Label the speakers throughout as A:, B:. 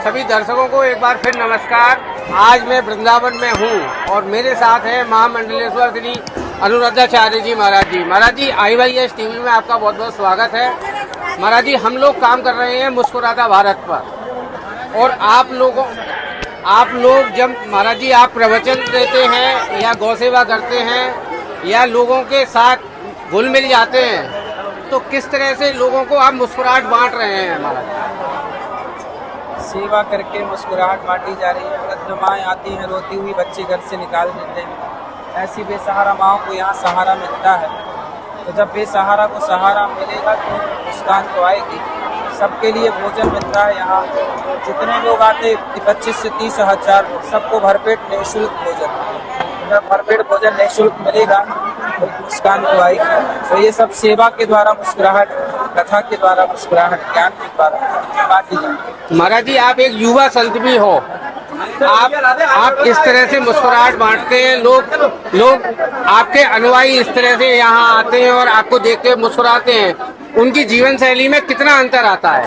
A: सभी दर्शकों को एक बार फिर नमस्कार। आज मैं वृंदावन में हूँ और मेरे साथ है महामंडलेश्वर श्री अनुराधाचार्य जी महाराज जी। महाराज जी, IYS टीवी में आपका बहुत बहुत स्वागत है। महाराज जी, हम लोग काम कर रहे हैं मुस्कुराता भारत पर, और आप लोग जब महाराज जी आप प्रवचन देते हैं या गौ सेवा करते हैं या लोगों के साथ घुल मिल जाते हैं, तो किस तरह से लोगों को आप मुस्कुराहट बांट रहे हैं? महाराज,
B: सेवा करके मुस्कुराहट बांटी जा रही है। वृद्ध माएँ आती हैं रोती हुई, बच्चे घर से निकाल देते हैं। ऐसी बेसहारा माओं को यहाँ सहारा मिलता है। तो जब बेसहारा को सहारा मिलेगा तो मुस्कान तो आएगी। सबके लिए भोजन मिलता है यहाँ। जितने लोग आते 25 से 30 हजार, सबको भरपेट निःशुल्क भोजन। जब भरपेट भोजन निःशुल्क मिलेगा तो मुस्कान तो आएगी। तो ये सब सेवा के द्वारा मुस्कुराहट, कथा के द्वारा मुस्कुराहट, ज्ञान के द्वारा बांटी जाती है।
A: महाराज जी, आप एक युवा संत भी हो। आप इस तरह से मुस्कुराहट बांटते हैं, लोग आपके अनुयायी इस तरह से यहाँ आते हैं और आपको देख के मुस्कुराते हैं। उनकी जीवन शैली में कितना अंतर आता है?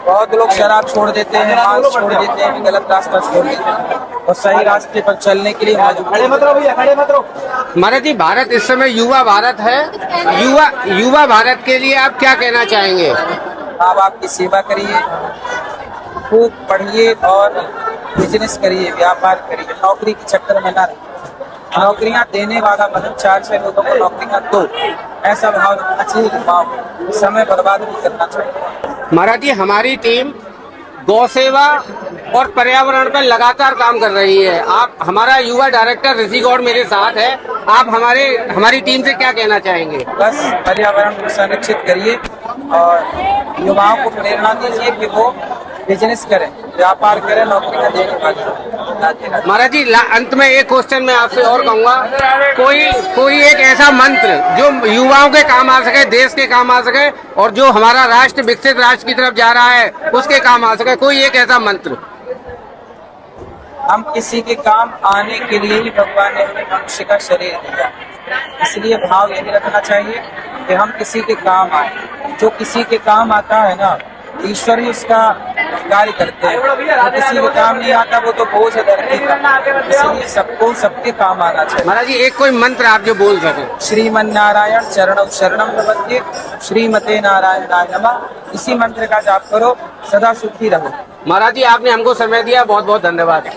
B: बहुत लोग शराब छोड़ देते हैं, मांस छोड़ देते हैं, गलत रास्ता छोड़ देते हैं और सही रास्ते पर चलने के लिए मजबूर।
A: महाराज जी, भारत इस समय युवा भारत है। युवा भारत के लिए आप क्या कहना चाहेंगे?
B: आप आपकी सेवा करिए, खूब पढ़िए और बिजनेस करिए, व्यापार करिए। नौकरी के चक्कर में ना रहिए। नौकरियां देने वाला मतलब 4-6 लोगों को नौकरियां दो, ऐसा भाव रखना चाहिए। समय बर्बाद नहीं करना चाहिए।
A: महाराज जी, हमारी टीम गौ सेवा और पर्यावरण पर लगातार काम कर रही है। आप, हमारा युवा डायरेक्टर ऋषि गौड़ मेरे साथ है। आप हमारी टीम से क्या कहना चाहेंगे?
B: बस पर्यावरण को संरक्षित करिए और युवाओं को प्रेरणा दीजिए कि वो बिजनेस करें, व्यापार करें, नौकरी देने वाले।
A: महाराज जी, अंत में एक क्वेश्चन मैं आपसे और कहूँगा, कोई एक ऐसा मंत्र जो युवाओं के काम आ सके, देश के काम आ सके, और जो हमारा राष्ट्र विकसित राष्ट्र की तरफ जा रहा है उसके काम आ सके, कोई एक ऐसा मंत्र।
B: हम किसी के काम आने के लिए ही भगवान ने हमें मनुष्य का शरीर दिया, इसलिए भाव यही रखना चाहिए कि हम किसी के काम आए। जो किसी के काम आता है ना, ईश्वर ही उसका कार्य करते हैं। जो किसी के काम नहीं आता वो तो बोझ है धरती का। इसलिए सबको सबके काम आना चाहिए।
A: महाराज जी, एक कोई मंत्र आप जो बोल सके?
B: श्रीमन नारायण चरणौ शरणम प्रपद्ये, श्रीमते नारायणाय नमः। इसी मंत्र का जाप करो, सदा सुखी रहो।
A: महाराज जी, आपने हमको समय दिया, बहुत बहुत धन्यवाद।